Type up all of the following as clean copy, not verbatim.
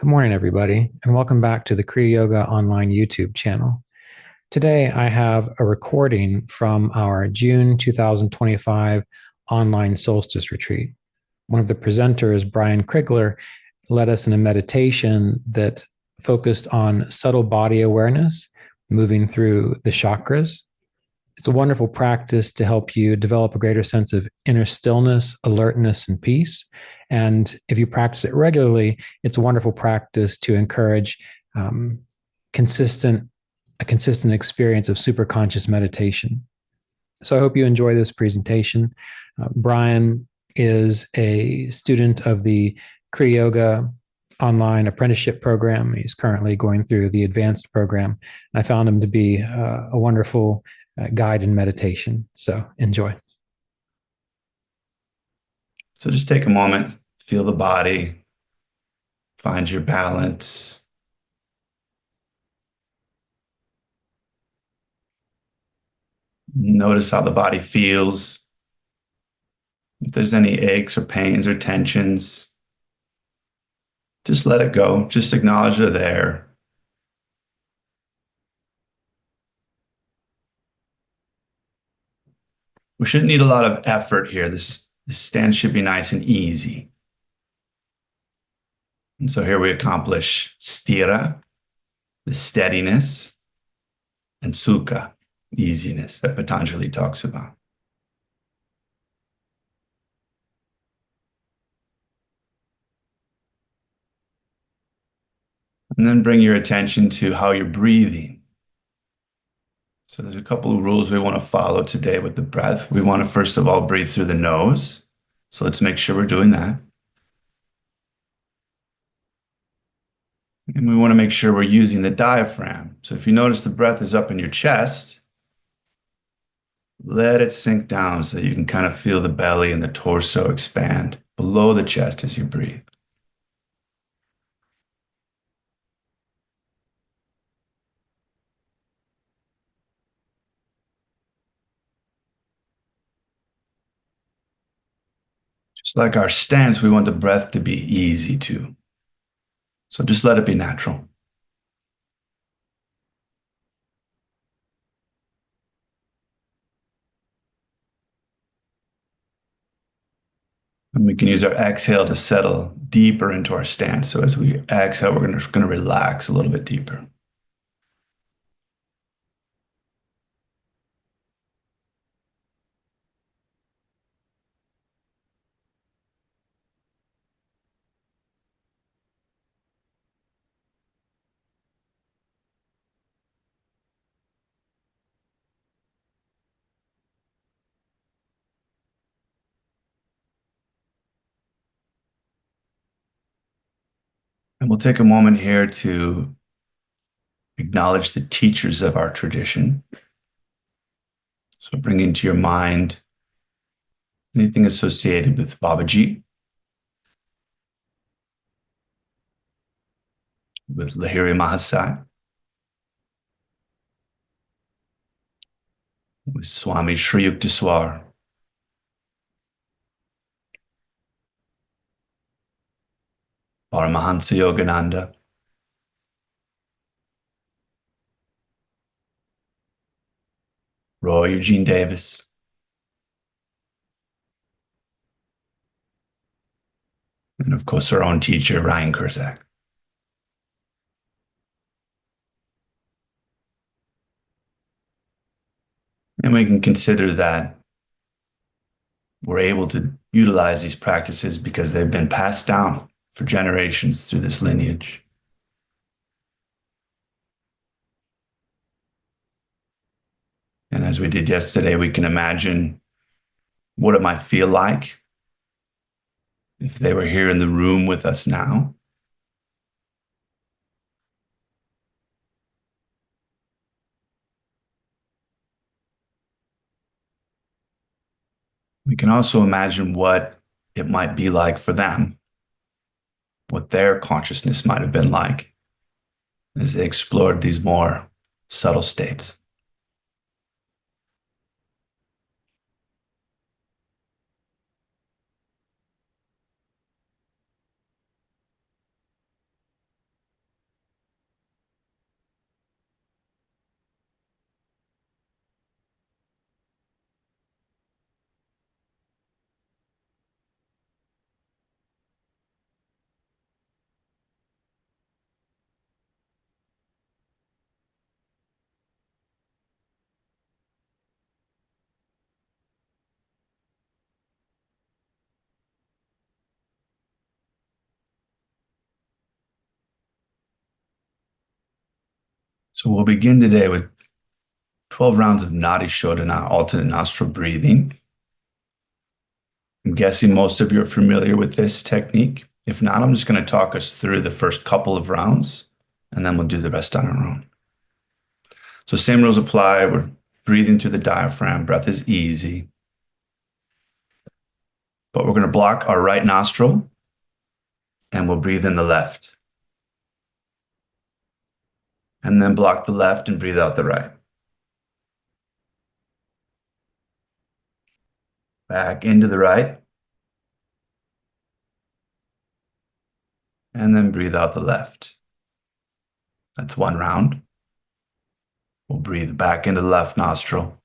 Good morning, everybody, and welcome back to the Kriya Yoga online YouTube channel. Today, I have a recording from our June 2025 online solstice retreat. One of the presenters, Brian Krigler, led us in a meditation that focused on subtle body awareness, moving through the chakras. It's a wonderful practice to help you develop a greater sense of inner stillness, alertness, and peace. And if you practice it regularly, it's a wonderful practice to encourage um, consistent a consistent experience of superconscious meditation. So I hope you enjoy this presentation. Brian is a student of the Kriya Yoga online apprenticeship program. He's currently going through the advanced program. I found him to be a wonderful guide in meditation. So enjoy. So just take a moment, feel the body, find your balance. Notice how the body feels. If there's any aches or pains or tensions, just let it go. Just acknowledge they're there. We shouldn't need a lot of effort here. This stance should be nice and easy. And so here we accomplish sthira, the steadiness, and sukha, easiness that Patanjali talks about. And then bring your attention to how you're breathing. So there's a couple of rules we want to follow today with the breath. We want to, first of all, breathe through the nose. So let's make sure we're doing that. And we want to make sure we're using the diaphragm. So if you notice the breath is up in your chest, let it sink down so that you can kind of feel the belly and the torso expand below the chest as you breathe. Just like our stance, we want the breath to be easy too. So just let it be natural. And we can use our exhale to settle deeper into our stance. So as we exhale, we're going to relax a little bit deeper. And we'll take a moment here to acknowledge the teachers of our tradition. So bring into your mind anything associated with Babaji, with Lahiri Mahasaya, with Swami Sri Yukteswar, Paramahansa Yogananda, Roy Eugene Davis, and of course our own teacher, Ryan Kurzak. And we can consider that we're able to utilize these practices because they've been passed down for generations through this lineage. And as we did yesterday, we can imagine what it might feel like if they were here in the room with us now. We can also imagine what it might be like for them, what their consciousness might have been like as they explored these more subtle states. So we'll begin today with 12 rounds of Nadi Shodhana, alternate nostril breathing. I'm guessing most of you are familiar with this technique. If not, I'm just going to talk us through the first couple of rounds, and then we'll do the rest on our own. So same rules apply. We're breathing through the diaphragm. Breath is easy. But we're going to block our right nostril, and we'll breathe in the left. And then block the left and breathe out the right. Back into the right. And then breathe out the left. That's one round. We'll breathe back into the left nostril.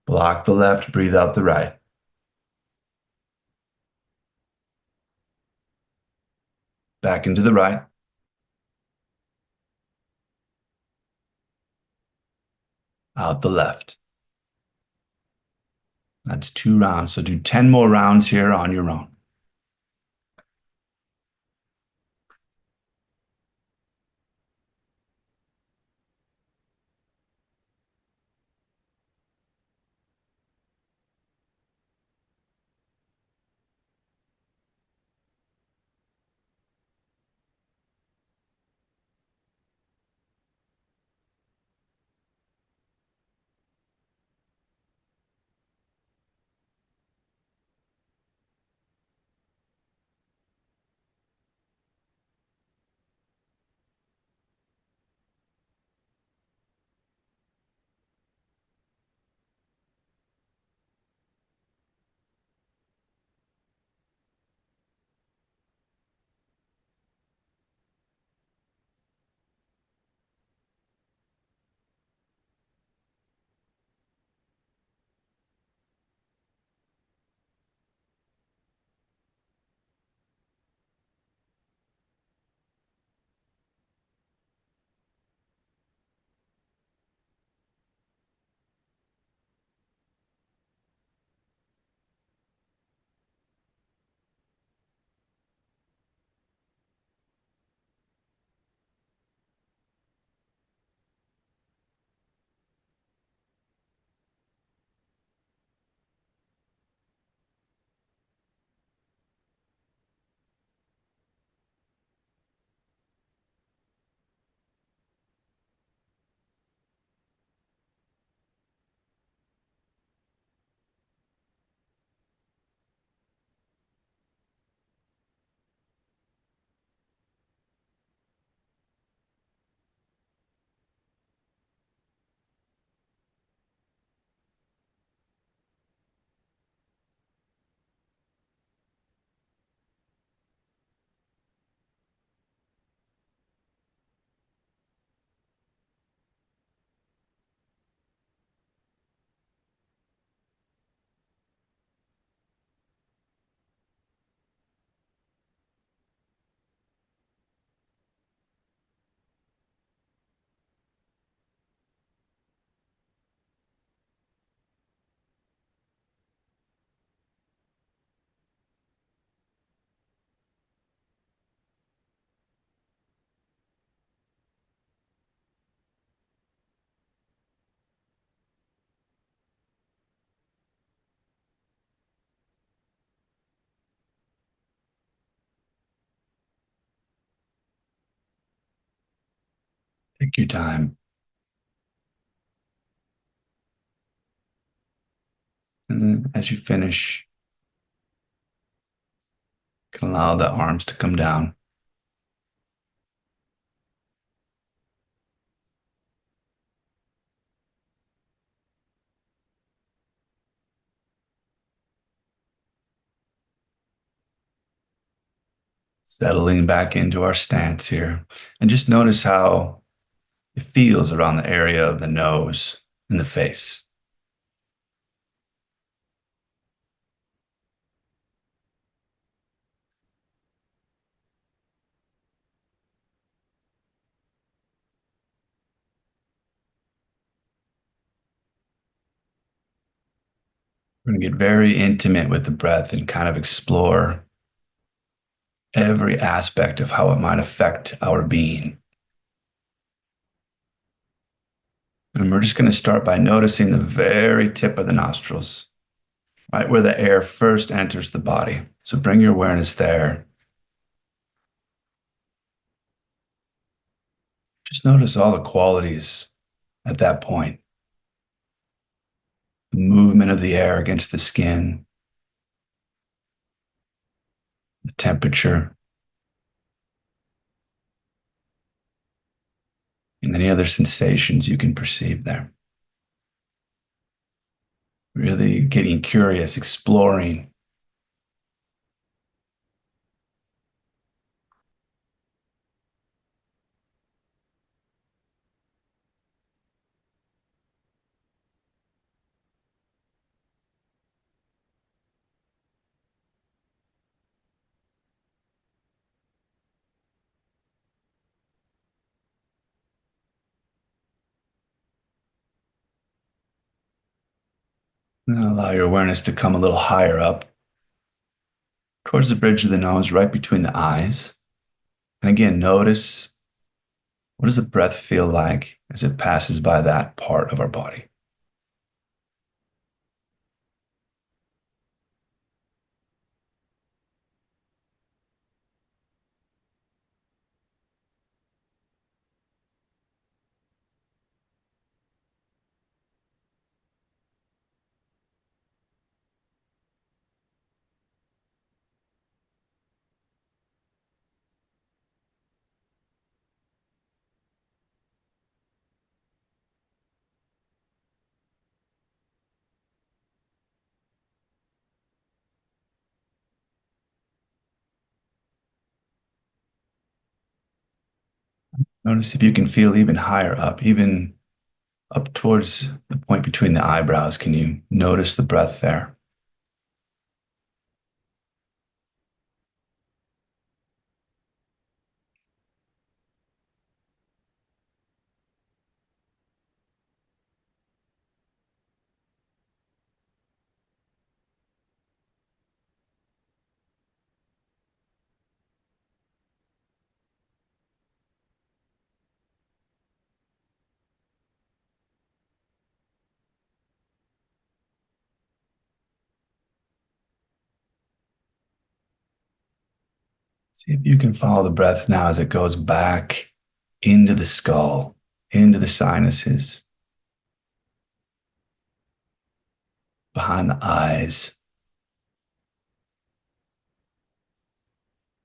Block the left, breathe out the right. Back into the right. Out the left. That's 2 rounds. So do 10 more rounds here on your own. Take your time. And then as you finish, you can allow the arms to come down. Settling back into our stance here. And just notice how it feels around the area of the nose and the face. We're going to get very intimate with the breath and kind of explore every aspect of how it might affect our being. And we're just going to start by noticing the very tip of the nostrils, right where the air first enters the body. So bring your awareness there. Just notice all the qualities at that point. The movement of the air against the skin, the temperature, and any other sensations you can perceive there. Really getting curious, exploring. And then allow your awareness to come a little higher up towards the bridge of the nose, right between the eyes. And again, notice, what does the breath feel like as it passes by that part of our body? Notice if you can feel even higher up, even up towards the point between the eyebrows. Can you notice the breath there? See if you can follow the breath now as it goes back into the skull, into the sinuses, behind the eyes.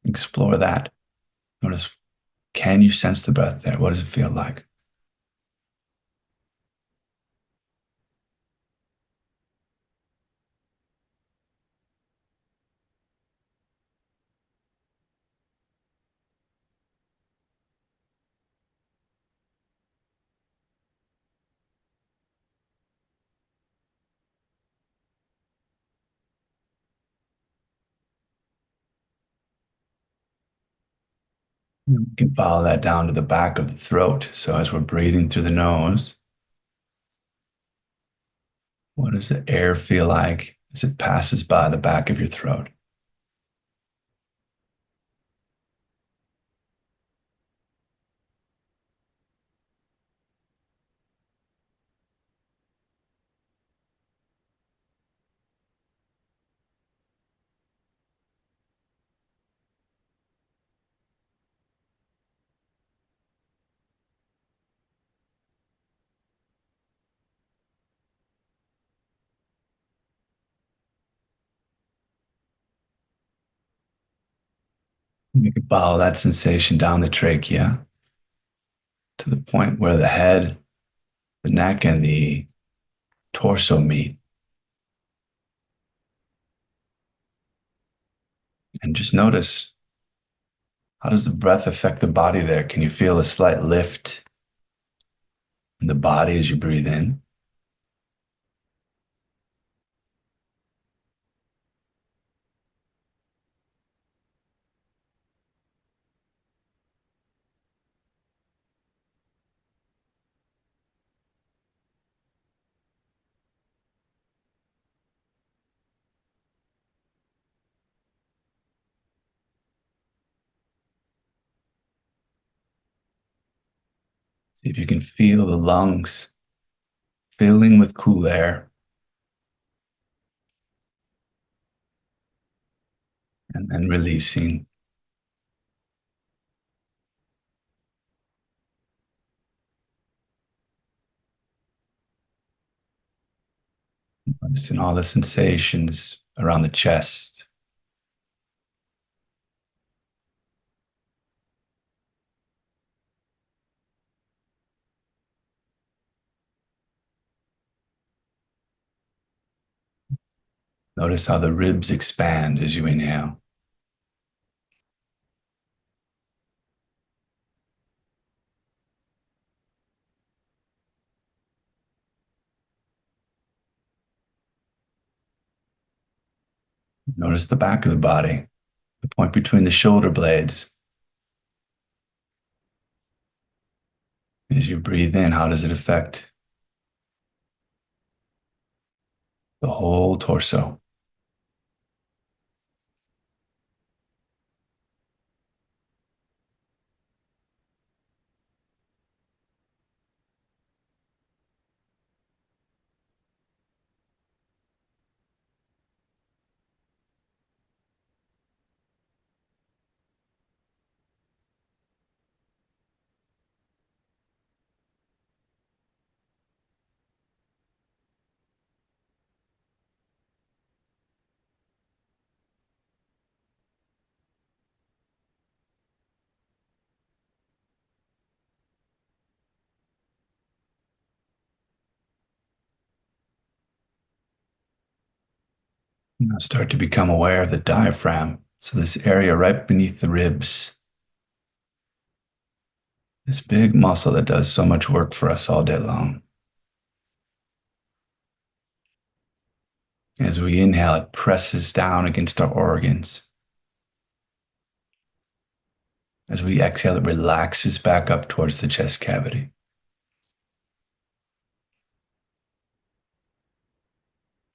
Explore that. Notice, can you sense the breath there? What does it feel like? You can follow that down to the back of the throat. So as we're breathing through the nose, what does the air feel like as it passes by the back of your throat? You can follow that sensation down the trachea to the point where the head, the neck, and the torso meet. And just notice, how does the breath affect the body there? Can you feel a slight lift in the body as you breathe in? See if you can feel the lungs filling with cool air and then releasing. Noticing all the sensations around the chest. Notice how the ribs expand as you inhale. Notice the back of the body, the point between the shoulder blades. As you breathe in, how does it affect the whole torso? Now start to become aware of the diaphragm. So this area right beneath the ribs, this big muscle that does so much work for us all day long. As we inhale, it presses down against our organs. As we exhale, it relaxes back up towards the chest cavity.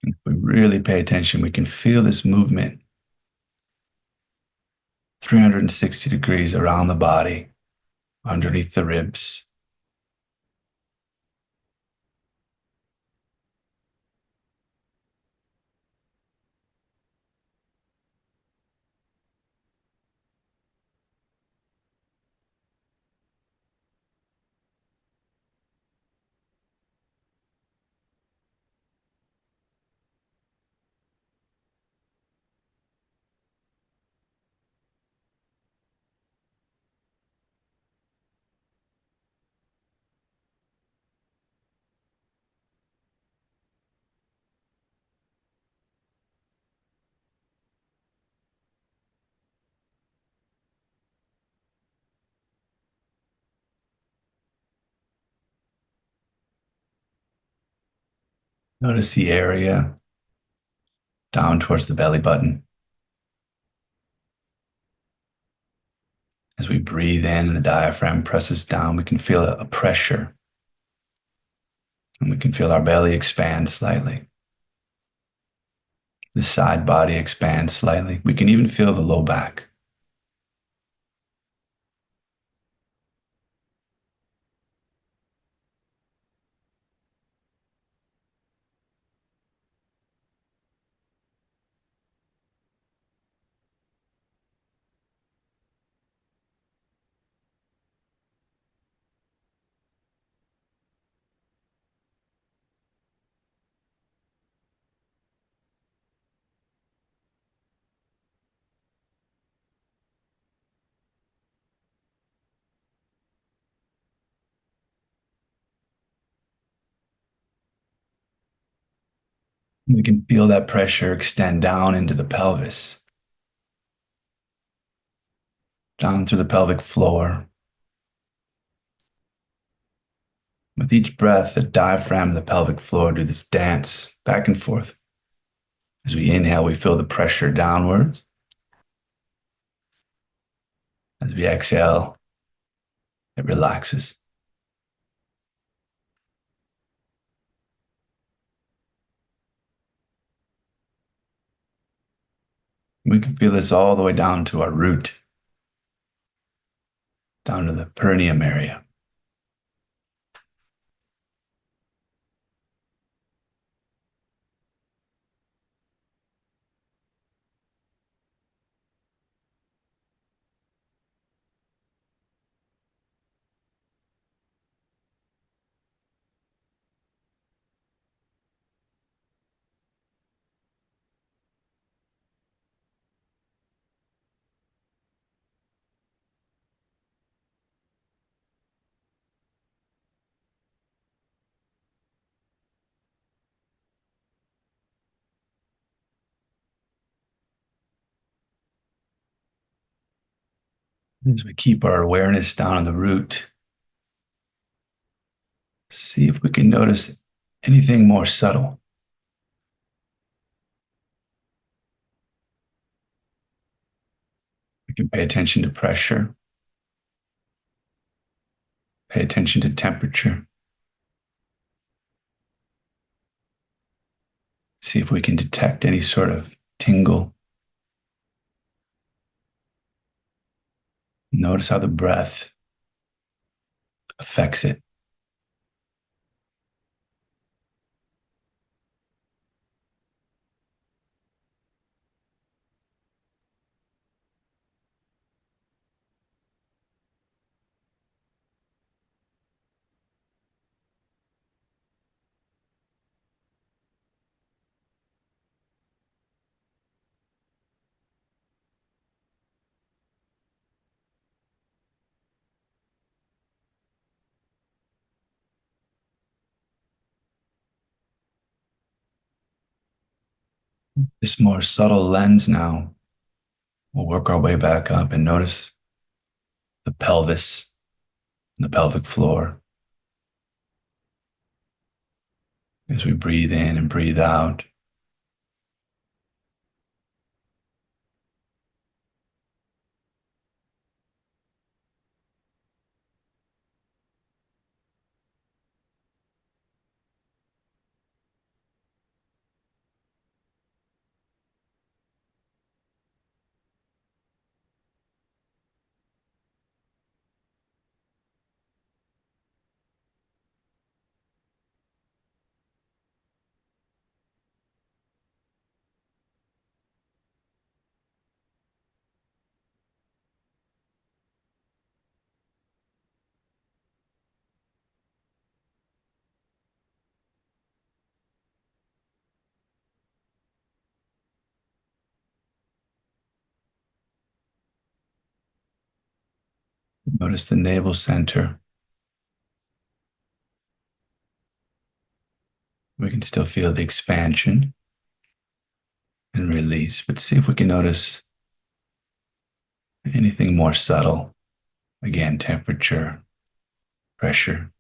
If we really pay attention, we can feel this movement 360 degrees around the body, underneath the ribs. Notice the area down towards the belly button. As we breathe in and the diaphragm presses down, we can feel a pressure. And we can feel our belly expand slightly. The side body expands slightly. We can even feel the low back. We can feel that pressure extend down into the pelvis, down through the pelvic floor. With each breath, the diaphragm and the pelvic floor do this dance back and forth. As we inhale, we feel the pressure downwards. As we exhale, it relaxes. We can feel this all the way down to our root, down to the perineum area. As we keep our awareness down on the root, see if we can notice anything more subtle. We can pay attention to pressure, pay attention to temperature, see if we can detect any sort of tingle. Notice how the breath affects it. This more subtle lens now, we'll work our way back up and notice the pelvis and the pelvic floor as we breathe in and breathe out. Notice the navel center. We can still feel the expansion and release, but see if we can notice anything more subtle. Again, temperature, pressure.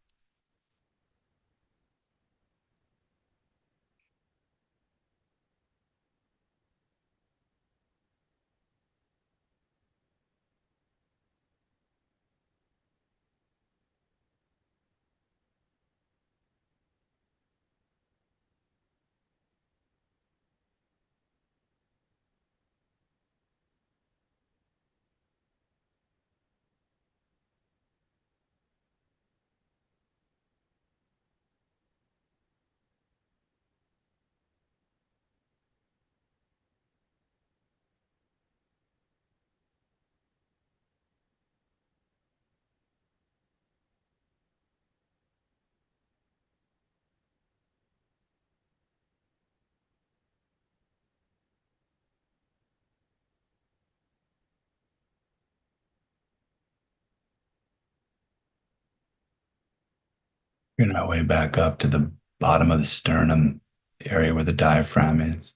Bring our way back up to the bottom of the sternum, the area where the diaphragm is.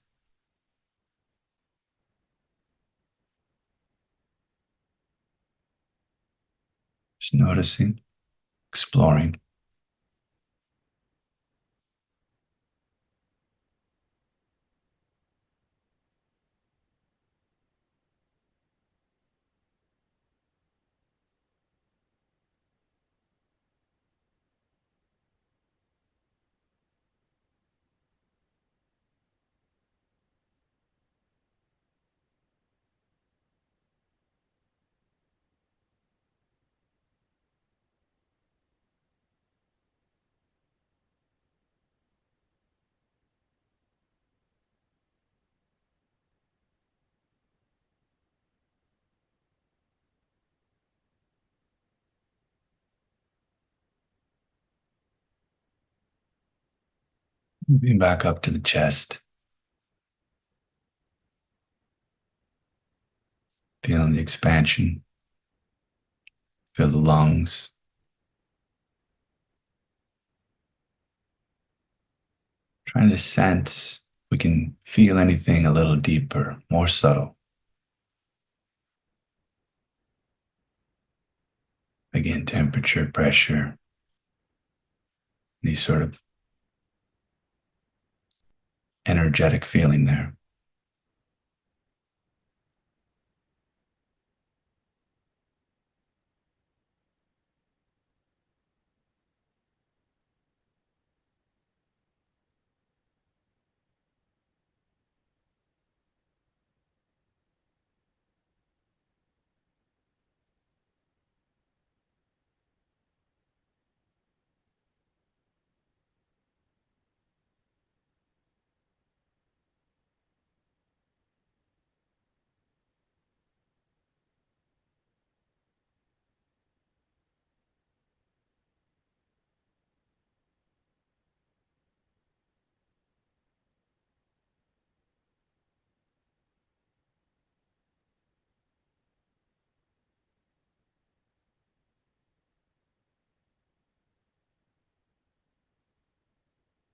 Just noticing, exploring. Moving back up to the chest, feeling the expansion, feel the lungs. Trying to sense if we can feel anything a little deeper, more subtle. Again, temperature, pressure, any sort of energetic feeling there.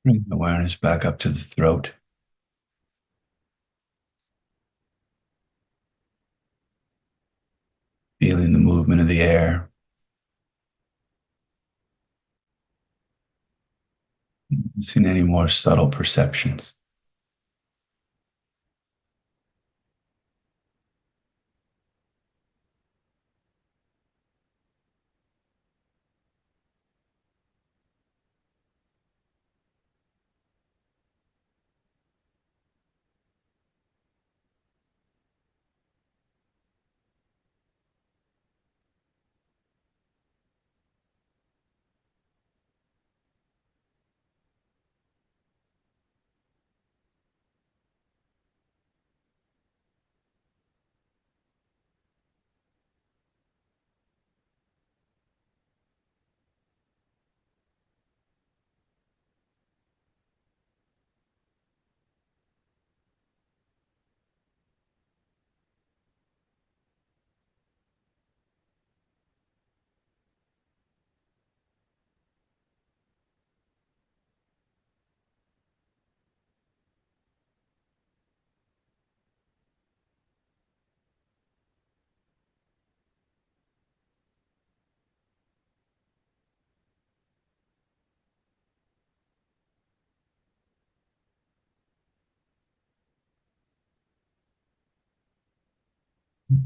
Bring awareness back up to the throat. Feeling the movement of the air. Seeing any more subtle perceptions.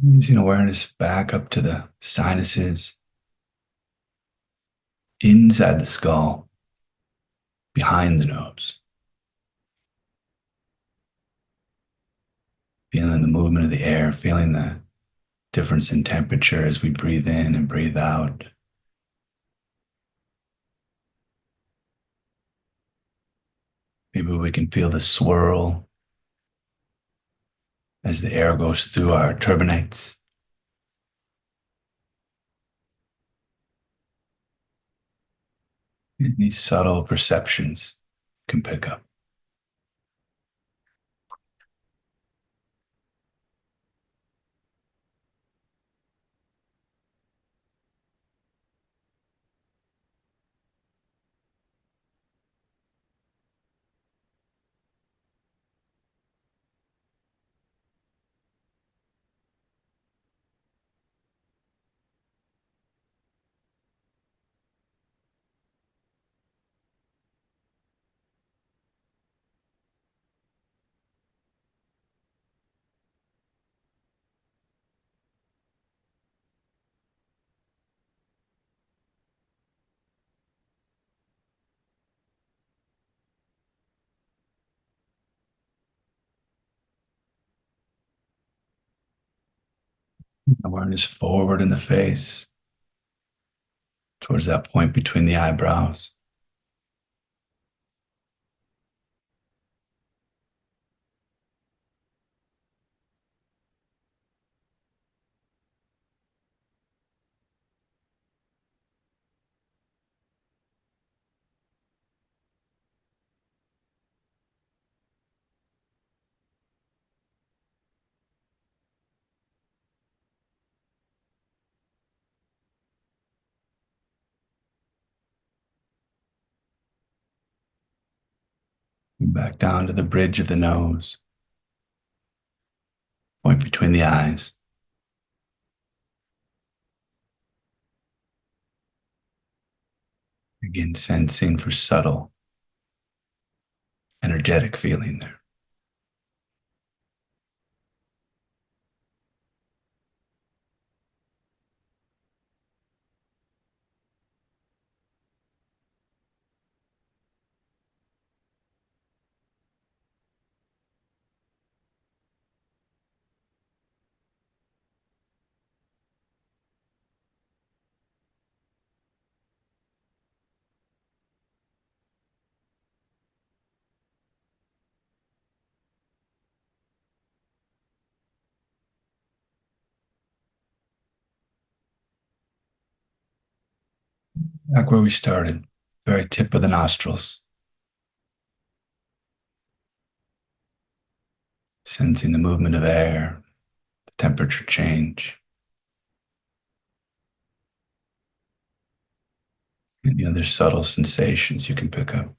Using awareness back up to the sinuses, inside the skull, behind the nose. Feeling the movement of the air, feeling the difference in temperature as we breathe in and breathe out. Maybe we can feel the swirl as the air goes through our turbinates. Any subtle perceptions can pick up. Awareness forward in the face, towards that point between the eyebrows. Back down to the bridge of the nose, point between the eyes. Begin sensing for subtle, energetic feeling there. Back where we started, very tip of the nostrils, sensing the movement of air, the temperature change, any other subtle sensations you can pick up.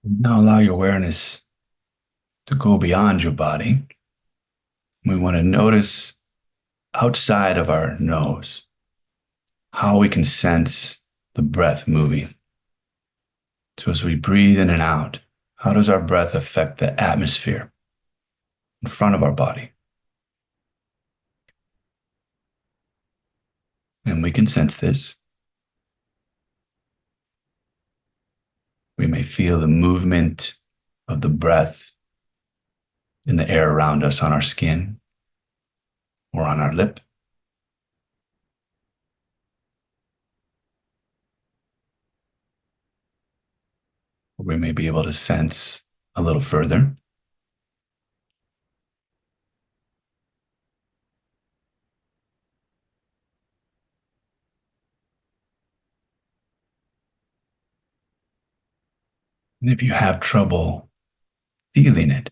Now allow your awareness to go beyond your body. We want to notice outside of our nose how we can sense the breath moving. So as we breathe in and out, how does our breath affect the atmosphere in front of our body? And we can sense this. We may feel the movement of the breath in the air around us on our skin or on our lip. We may be able to sense a little further. And if you have trouble feeling it,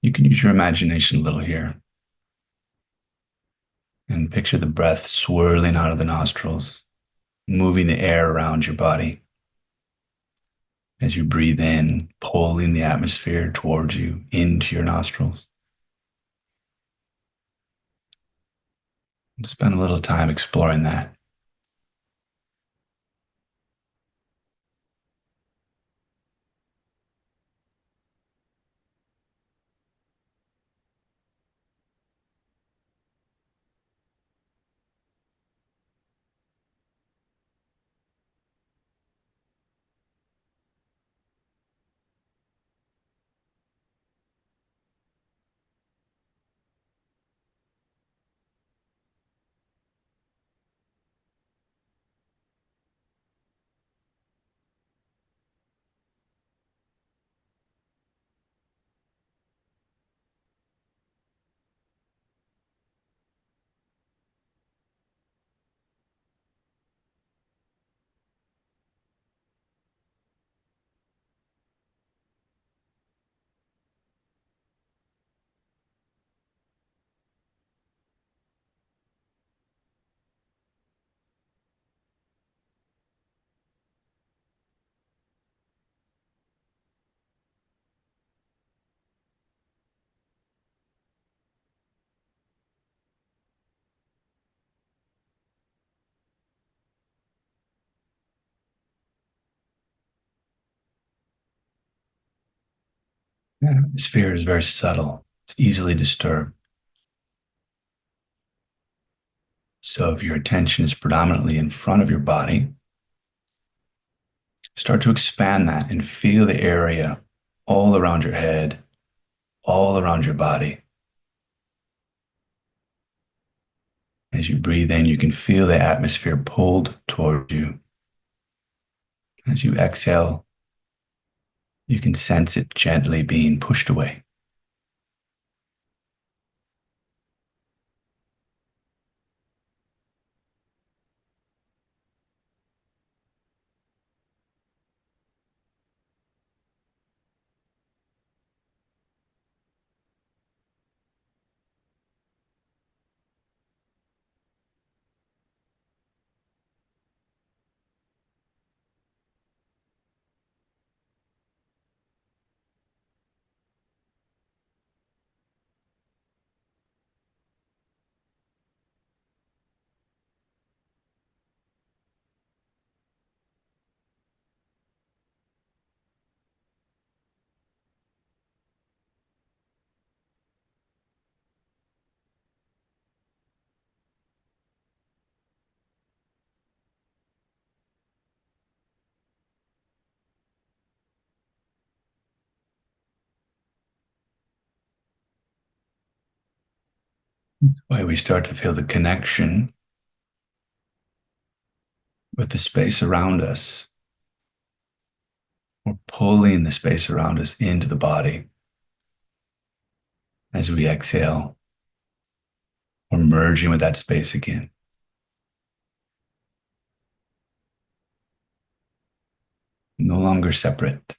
you can use your imagination a little here and picture the breath swirling out of the nostrils, moving the air around your body. As you breathe in, pulling the atmosphere towards you into your nostrils. Spend a little time exploring that. The atmosphere is very subtle. It's easily disturbed. So if your attention is predominantly in front of your body, start to expand that and feel the area all around your head, all around your body. As you breathe in, you can feel the atmosphere pulled toward you. As you exhale, You can sense it gently being pushed away. That's why we start to feel the connection with the space around us. We're pulling the space around us into the body. As we exhale, we're merging with that space again. No longer separate.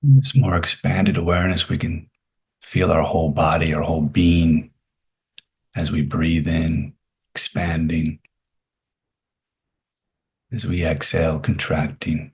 This more expanded awareness, we can feel our whole body, our whole being as we breathe in, expanding. As we exhale, contracting.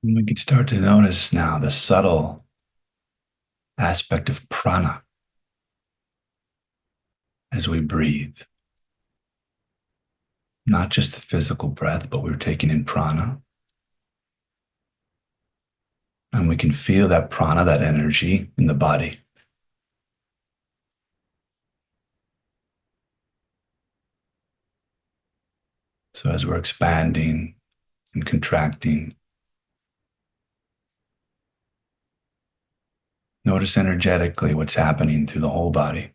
And we can start to notice now the subtle aspect of prana as we breathe. Not just the physical breath, but we're taking in prana. And we can feel that prana, that energy in the body. So as we're expanding and contracting, notice energetically what's happening through the whole body.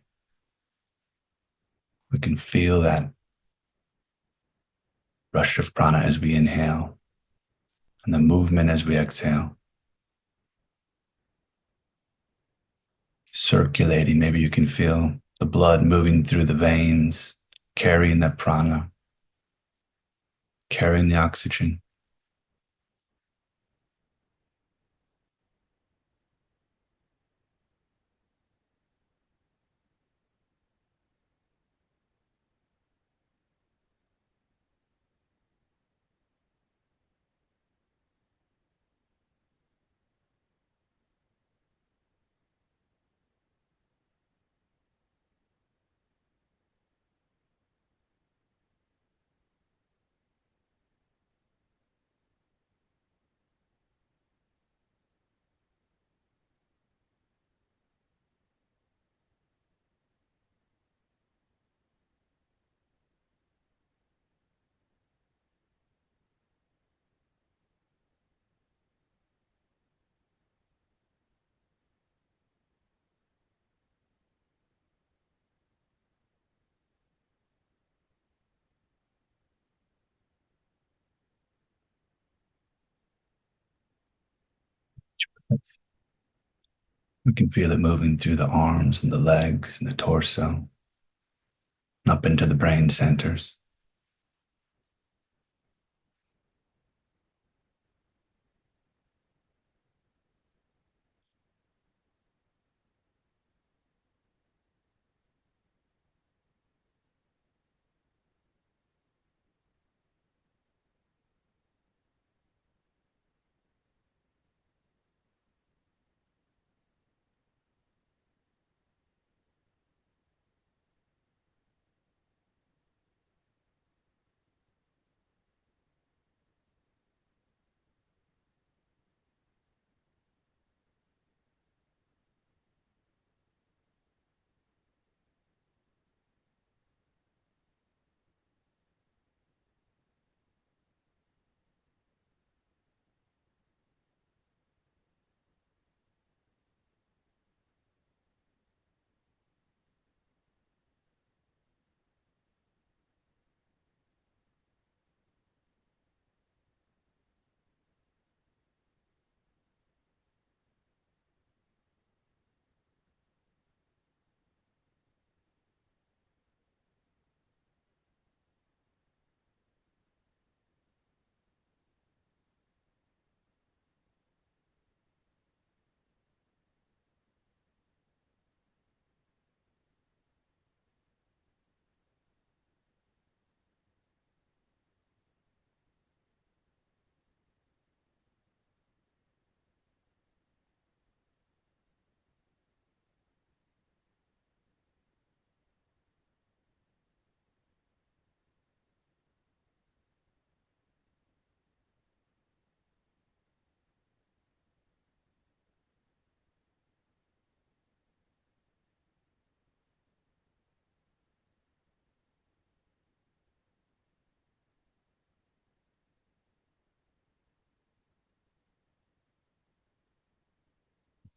We can feel that rush of prana as we inhale and the movement as we exhale. Circulating, maybe you can feel the blood moving through the veins, carrying that prana, carrying the oxygen. We can feel it moving through the arms and the legs and the torso, up into the brain centers.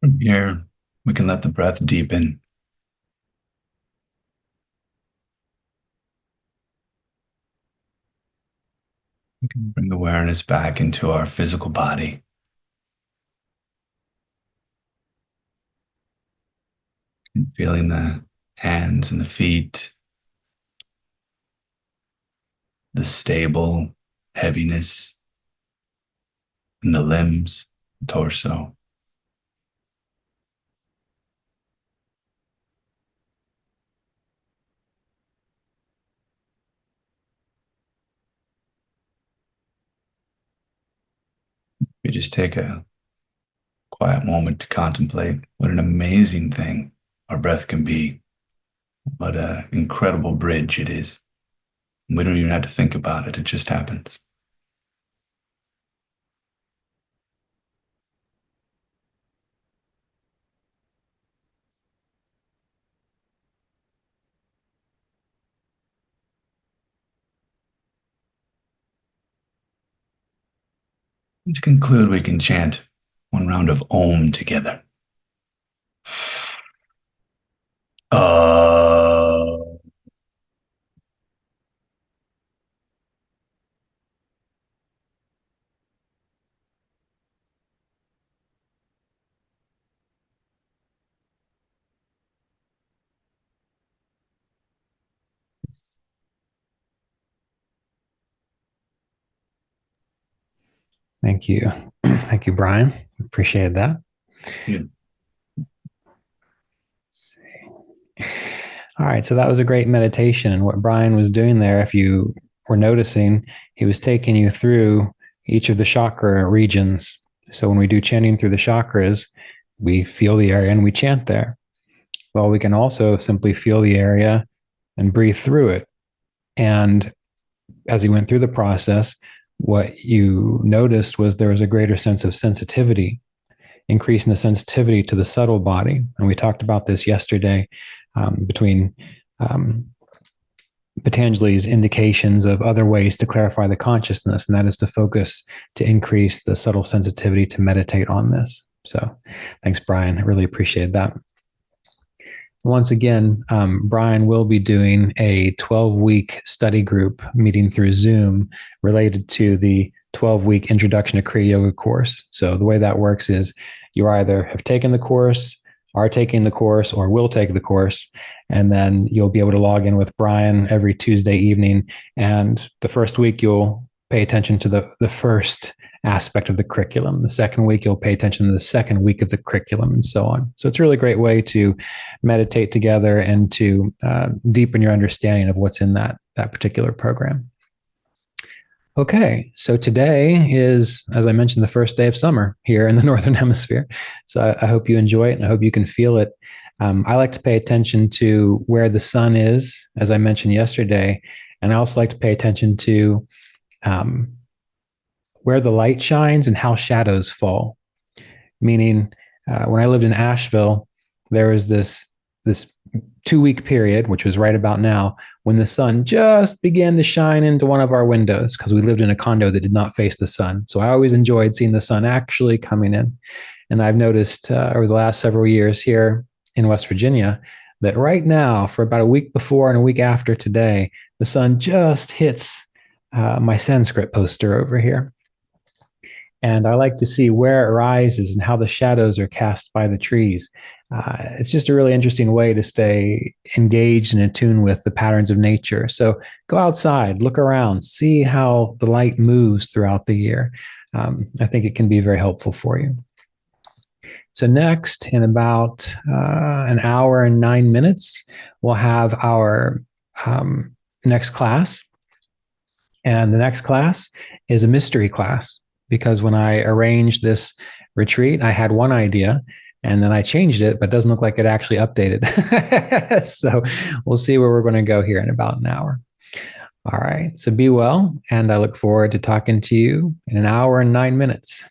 From here, we can let the breath deepen. We can bring awareness back into our physical body. And feeling the hands and the feet, the stable heaviness in the limbs, torso. We just take a quiet moment to contemplate what an amazing thing our breath can be. What an incredible bridge it is. We don't even have to think about it, it just happens. To conclude, we can chant one round of Om together. Thank you. Thank you, Brian. Appreciate that. Yeah. Let's see. All right. So that was a great meditation. And what Brian was doing there, if you were noticing, he was taking you through each of the chakra regions. So when we do chanting through the chakras, we feel the area and we chant there. Well, we can also simply feel the area and breathe through it. And as he went through the process, what you noticed was there was a greater sense of sensitivity, increasing the sensitivity to the subtle body. And we talked about this yesterday between Patanjali's indications of other ways to clarify the consciousness, and that is to focus to increase the subtle sensitivity to meditate on this. So thanks, Brian. I really appreciate that. Once again, Brian will be doing a 12-week study group meeting through Zoom related to the 12-week Introduction to Kriya Yoga course. So the way that works is you either have taken the course, are taking the course or will take the course. And then you'll be able to log in with Brian every Tuesday evening. And the first week, you'll pay attention to the first aspect of the curriculum. The second week, you'll pay attention to the second week of the curriculum, and so on. So it's a really great way to meditate together and to deepen your understanding of what's in that particular program. Okay, so today is, as I mentioned, the first day of summer here in the Northern Hemisphere. So I hope you enjoy it, and I hope you can feel it. I like to pay attention to where the sun is, as I mentioned yesterday, and I also like to pay attention to where the light shines and how shadows fall. Meaning, when I lived in Asheville, there was this 2-week period, which was right about now, when the sun just began to shine into one of our windows, because we lived in a condo that did not face the sun. So I always enjoyed seeing the sun actually coming in. And I've noticed over the last several years here in West Virginia that right now, for about a week before and a week after today, the sun just hits my Sanskrit poster over here. And I like to see where it rises and how the shadows are cast by the trees. It's just a really interesting way to stay engaged and in tune with the patterns of nature. So go outside, look around, see how the light moves throughout the year. I think it can be very helpful for you. So next, in about an hour and 9 minutes, we'll have our next class. And the next class is a mystery class, because when I arranged this retreat, I had one idea and then I changed it, but it doesn't look like it actually updated. So we'll see where we're going to go here in about an hour. All right. So be well. And I look forward to talking to you in an hour and 9 minutes.